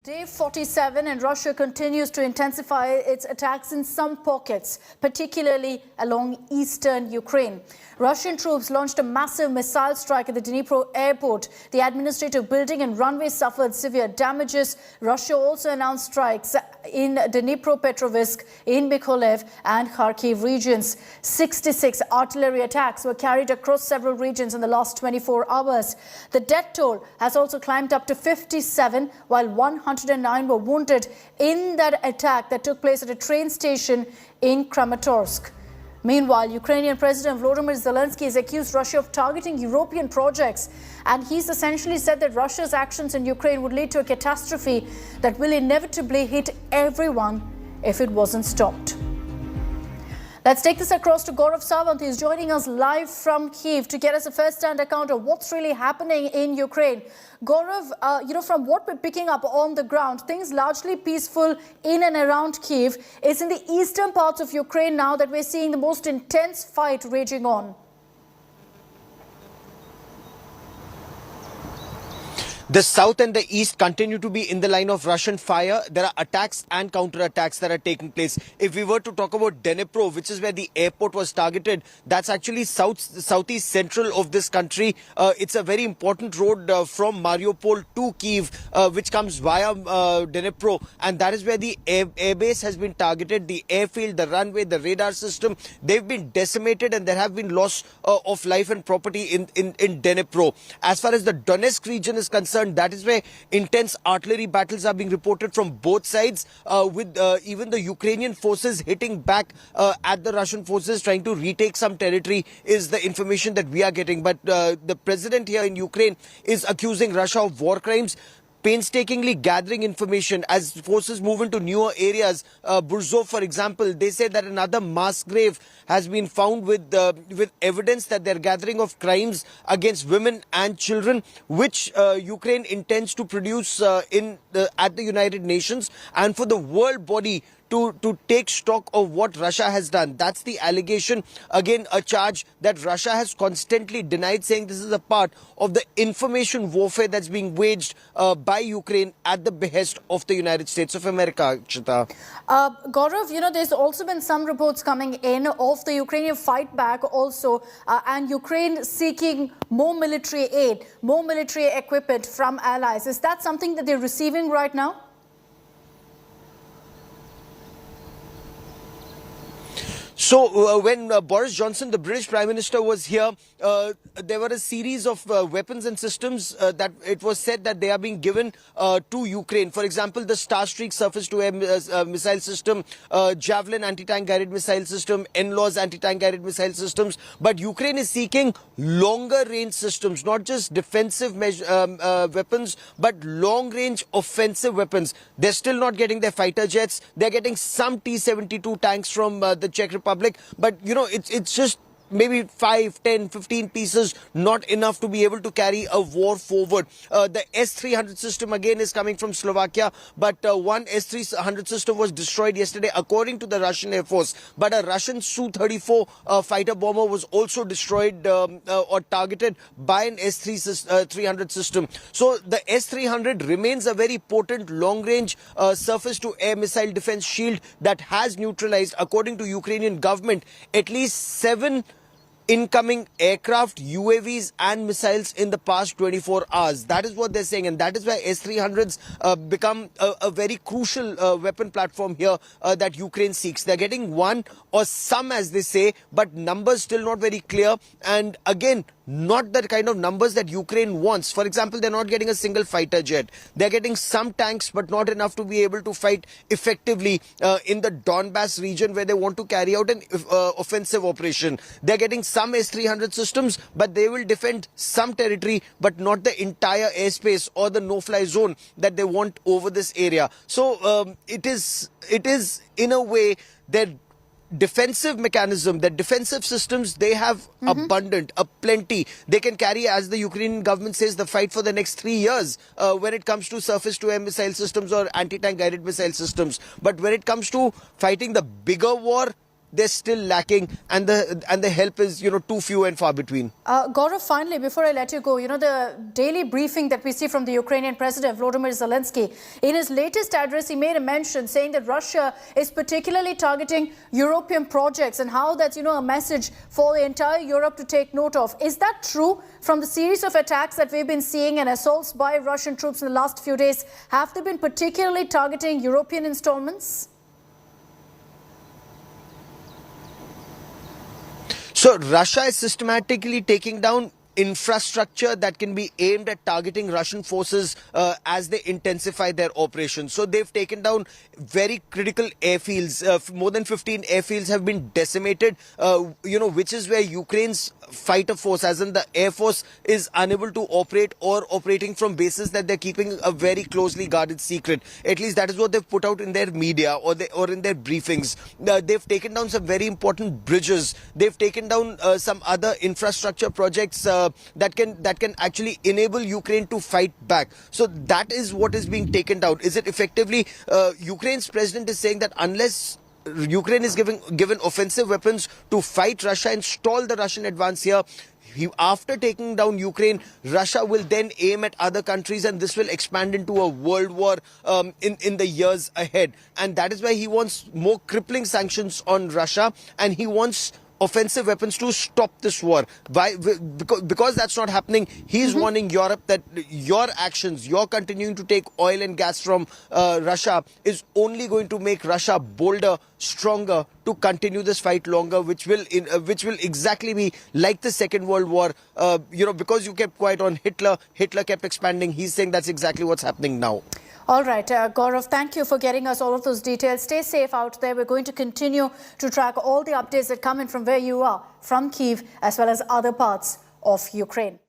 Day 47 and Russia continues to intensify its attacks in some pockets, particularly along eastern Ukraine. Russian troops launched a massive missile strike at the Dnipro airport. The administrative building and runway suffered severe damages. Russia also announced strikes in Dnipropetrovsk, in Mykolaiv and Kharkiv regions. 66 artillery attacks were carried across several regions in the last 24 hours. The death toll has also climbed up to 57, while 109 were wounded in that attack that took place at a train station in Kramatorsk. Meanwhile, Ukrainian President Volodymyr Zelensky has accused Russia of targeting European projects, and he's essentially said that Russia's actions in Ukraine would lead to a catastrophe that will inevitably hit everyone if it wasn't stopped. Let's take this across to Gaurav Sawant. He's joining us live from Kyiv to get us a first-hand account of what's really happening in Ukraine. Gaurav, from what we're picking up on the ground, things largely peaceful in and around Kyiv. It's in the eastern parts of Ukraine now that we're seeing the most intense fight raging on. The south and the east continue to be in the line of Russian fire. There are attacks and counter-attacks that are taking place. If we were to talk about Dnipro, which is where the airport was targeted, that's actually southeast central of this country. It's a very important road from Mariupol to Kyiv, which comes via Dnipro. And that is where the airbase has been targeted, the airfield, the runway, the radar system. They've been decimated and there have been loss of life and property in Dnipro. As far as the Donetsk region is concerned, that is where intense artillery battles are being reported from both sides, with even the Ukrainian forces hitting back at the Russian forces, trying to retake some territory, is the information that we are getting. But the president here in Ukraine is accusing Russia of war crimes, painstakingly gathering information as forces move into newer areas. Burzov, for example, they say that another mass grave has been found with evidence that they're gathering of crimes against women and children, which Ukraine intends to produce at the United Nations and for the world body to take stock of what Russia has done. That's the allegation. Again, a charge that Russia has constantly denied, saying this is a part of the information warfare that's being waged by Ukraine at the behest of the United States of America. Chita. Gaurav, there's also been some reports coming in of the Ukrainian fight back also, and Ukraine seeking more military aid, more military equipment from allies. Is that something that they're receiving right now? So when Boris Johnson, the British Prime Minister, was here, there were a series of weapons and systems that it was said that they are being given to Ukraine. For example, the Starstreak surface-to-air missile system, Javelin anti-tank guided missile system, NLAWS anti-tank guided missile systems. But Ukraine is seeking longer-range systems, not just defensive weapons, but long-range offensive weapons. They're still not getting their fighter jets. They're getting some T-72 tanks from the Czech Republic. But, it's just maybe 5, 10, 15 pieces, not enough to be able to carry a war forward. The S-300 system again is coming from Slovakia, but one S-300 system was destroyed yesterday according to the Russian Air Force. But a Russian Su-34 fighter bomber was also destroyed or targeted by an S-300 system. So the S-300 remains a very potent long-range surface-to-air missile defense shield that has neutralized, according to Ukrainian government, at least 7 incoming aircraft, UAVs and missiles in the past 24 hours. That is what they're saying, and that is why S-300s become a very crucial weapon platform here that Ukraine seeks. They're getting one or some, as they say, but numbers still not very clear, and again, not the kind of numbers that Ukraine wants. For example, they're not getting a single fighter jet. They're getting some tanks, but not enough to be able to fight effectively in the Donbass region where they want to carry out an offensive operation. They're getting some S-300 systems, but they will defend some territory, but not the entire airspace or the no-fly zone that they want over this area. So it is in a way that defensive mechanism, the defensive systems, they have abundant, plenty. They can carry, as the Ukrainian government says, the fight for the next 3 years when it comes to surface-to-air missile systems or anti-tank guided missile systems. But when it comes to fighting the bigger war, they're still lacking, and the help is, too few and far between. Gaurav, finally, before I let you go, the daily briefing that we see from the Ukrainian President Volodymyr Zelensky, in his latest address, he made a mention saying that Russia is particularly targeting European projects and how that's, a message for the entire Europe to take note of. Is that true? From the series of attacks that we've been seeing and assaults by Russian troops in the last few days, have they been particularly targeting European installments? So Russia is systematically taking down infrastructure that can be aimed at targeting Russian forces as they intensify their operations. So they've taken down very critical airfields. More than 15 airfields have been decimated, which is where Ukraine's fighter force, as in the air force, is unable to operate or operating from bases that they're keeping a very closely guarded secret. At least that is what they've put out in their media or in their briefings. They've taken down some very important bridges. They've taken down some other infrastructure projects that can actually enable Ukraine to fight back. So that is what is being taken down. Is it effectively Ukraine's president is saying that unless Ukraine is given offensive weapons to fight Russia and stall the Russian advance here, after taking down Ukraine, Russia will then aim at other countries, and this will expand into a world war in the years ahead. And that is why he wants more crippling sanctions on Russia, and he wants offensive weapons to stop this war. Because that's not happening, he's warning Europe that your actions, your continuing to take oil and gas from Russia, is only going to make Russia bolder, stronger, to continue this fight longer, which will exactly be like the Second World War. Because you kept quiet on Hitler kept expanding. He's saying that's exactly what's happening now. All right, Gaurav, thank you for getting us all of those details. Stay safe out there. We're going to continue to track all the updates that come in from where you are, from Kyiv, as well as other parts of Ukraine.